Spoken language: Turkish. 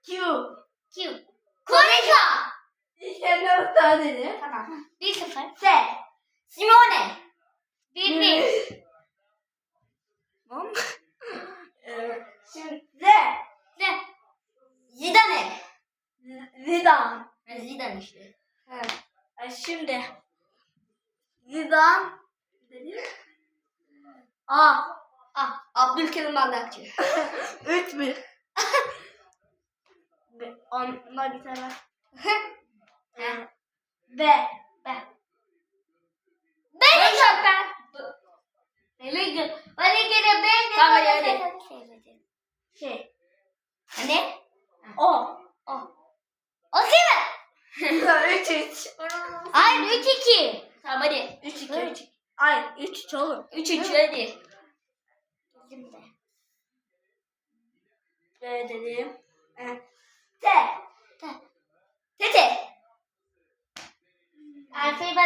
Q. Q. Konnichiwa. İşte ne tane? Tamam. 1-0. S. Simone. 1-1. Tamam. Şimdi Z. Ne? Zidane. Zidane. Zidane işte. Evet. Şimdi Zidane A. Abdülkerim Bardakçı. 3-1. Onlar bir tane. B. Ben şartlar. Bana göre ben. Tamam, hadi. Şey. Ne? O. O kimi? 3-3. Hayır 3-2. Tamam hadi. 3-2. Ay 3-3 oğlum. 3-3 hadi. B dedim. T. Tete. Alfayı